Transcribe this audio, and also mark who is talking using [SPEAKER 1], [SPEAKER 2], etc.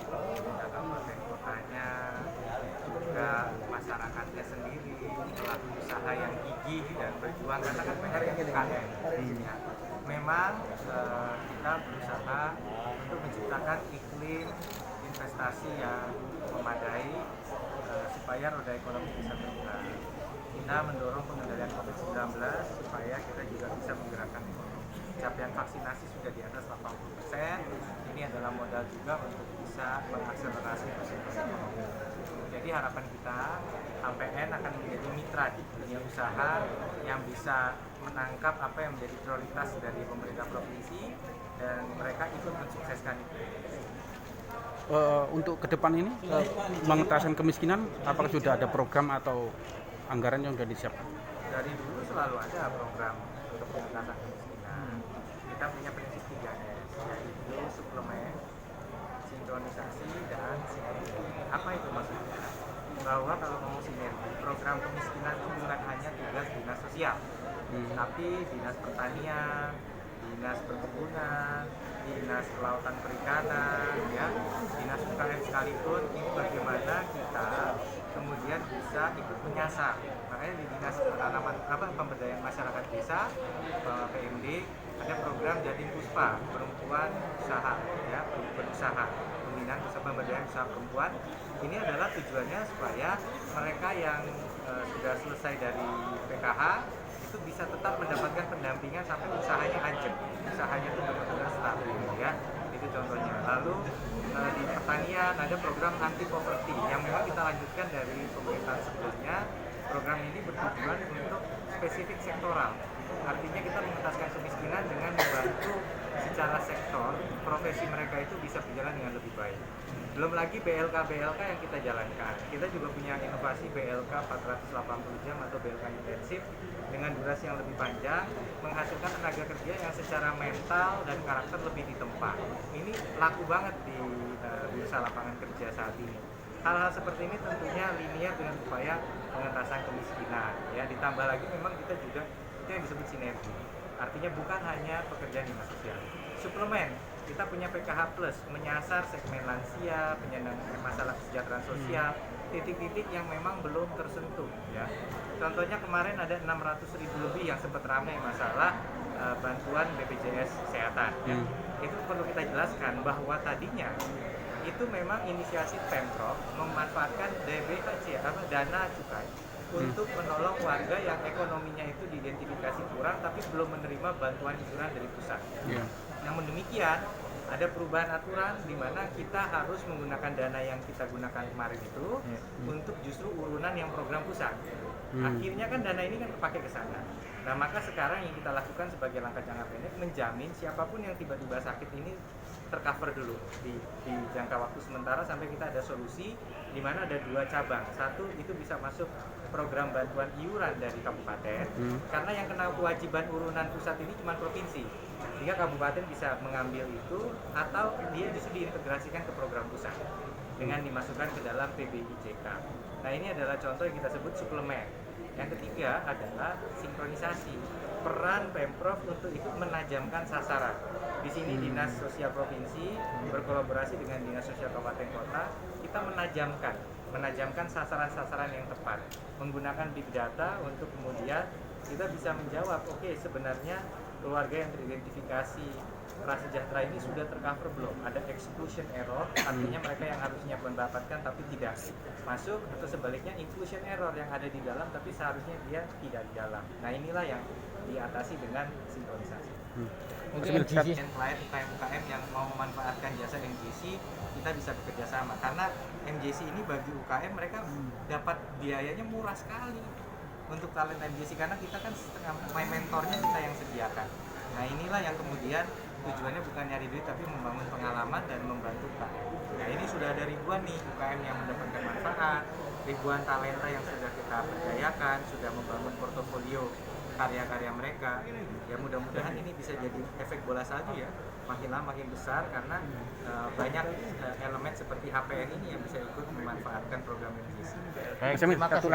[SPEAKER 1] pemerintah kabupaten kotanya, juga masyarakatnya sendiri, pelaku usaha yang gigih dan berjuang karena kan banyak yang UKM. Ya. Memang kita berusaha untuk menciptakan iklim investasi yang memadai supaya roda ekonomi bisa bergerak. Kita mendorong pengendalian COVID-19 supaya kita juga bisa menggerakkan ekonomi. Capaian vaksinasi sudah di atas 80%. Ini adalah modal juga untuk bisa mengakselerasi pertumbuhan ekonomi. Jadi harapan kita KPN akan menjadi mitra di dunia usaha yang bisa menangkap apa yang menjadi prioritas dari pemerintah provinsi dan mereka ikut mensukseskan itu.
[SPEAKER 2] Untuk ke depan ini pengentasan kemiskinan, apakah sudah ada program atau anggaran yang sudah disiapkan?
[SPEAKER 1] Dari dulu selalu ada program untuk pengentasan kemiskinan. Kita punya prinsip 3S, yaitu suplemen, sinkronisasi, dan sinergi. Apa itu maksudnya? Bahwa kalau mau sinergi, program kemiskinan itu bukan hanya tugas dinas sosial, tapi dinas pertanian, dinas perkebunan, dinas kelautan perikanan, ya, dinas UKM sekalipun. Ini bagaimana kita kemudian bisa ikut menyasar. Makanya di dinas pemberdayaan masyarakat desa PMD ada program Jatim Puspa, perempuan usaha, ya, berusaha, pembinaan usaha pemberdayaan usaha perempuan. Ini adalah tujuannya supaya mereka yang sudah selesai dari PKH itu bisa tetap mendapatkan pendampingan sampai usahanya ajak, usahanya itu benar-benar stabil, ya. Itu contohnya. Lalu di pertanian ada program anti poverty yang memang kita lanjutkan dari pemerintahan sebelumnya. Program ini bertujuan untuk spesifik sektoral. Artinya kita mengentaskan kemiskinan dengan membantu secara sektor profesi mereka itu bisa berjalan dengan lebih baik. Belum lagi BLK yang kita jalankan. Kita juga punya inovasi BLK 480 jam atau BLK intensif dengan durasi yang lebih panjang, menghasilkan tenaga kerja yang secara mental dan karakter lebih ditempa. Ini laku banget di bursa lapangan kerja saat ini. Hal-hal seperti ini tentunya linear dengan upaya pengentasan kemiskinan. Ya, ditambah lagi memang kita juga itu yang disebut sinergi. Artinya bukan hanya pekerjaan dinas sosial. Suplemen, kita punya PKH Plus, menyasar segmen lansia, penyandang masalah kesejahteraan sosial, titik-titik yang memang belum tersentuh. Ya. Contohnya kemarin ada 600.000 lebih yang sempat ramai masalah bantuan BPJS Kesehatan. Ya. Itu perlu kita jelaskan bahwa tadinya itu memang inisiasi Pemprov memanfaatkan dana cukai untuk menolong warga yang ekonominya itu diidentifikasi kurang tapi belum menerima bantuan iuran dari pusat. Yeah. Namun demikian, ada perubahan aturan di mana kita harus menggunakan dana yang kita gunakan kemarin itu untuk justru urunan yang program pusat. Akhirnya kan dana ini kan terpakai ke sana. Nah, maka sekarang yang kita lakukan sebagai langkah jangka pendek menjamin siapapun yang tiba-tiba sakit ini tercover dulu di jangka waktu sementara sampai kita ada solusi di mana ada 2 cabang. Satu itu bisa masuk program bantuan iuran dari kabupaten karena yang kena kewajiban urunan pusat ini cuma provinsi. Sehingga kabupaten bisa mengambil itu atau dia justru diintegrasikan ke program pusat dengan dimasukkan ke dalam PBIJK. Nah, ini adalah contoh yang kita sebut suplemen. Yang ketiga adalah sinkronisasi, peran Pemprov untuk ikut menajamkan sasaran. Di sini Dinas Sosial Provinsi berkolaborasi dengan Dinas Sosial Kabupaten Kota, kita menajamkan sasaran-sasaran yang tepat, menggunakan big data untuk kemudian kita bisa menjawab, oke, sebenarnya keluarga yang teridentifikasi prasejahtera ini sudah tercover belum? Ada exclusion error, artinya mereka yang harusnya mendapatkan tapi tidak masuk, atau sebaliknya inclusion error yang ada di dalam tapi seharusnya dia tidak di dalam. Nah, inilah yang diatasi dengan sinkronisasi. Untuk klien UKM yang mau memanfaatkan jasa MJC, kita bisa bekerja sama karena MJC ini bagi UKM mereka dapat biayanya murah sekali untuk talent MJC karena kita kan mentornya kita yang sediakan. Nah, inilah yang kemudian tujuannya bukan nyari duit tapi membangun pengalaman dan membantu UKM. Nah, ini sudah ada ribuan nih UKM yang mendapatkan manfaat, ribuan talenta yang sudah kita berdayakan, sudah membangun portofolio karya-karya mereka. Ya, mudah-mudahan ini bisa jadi efek bola salju ya, makin lama makin besar karena banyak elemen seperti HPN ini yang bisa ikut memanfaatkan program MJC.
[SPEAKER 2] Terima kasih.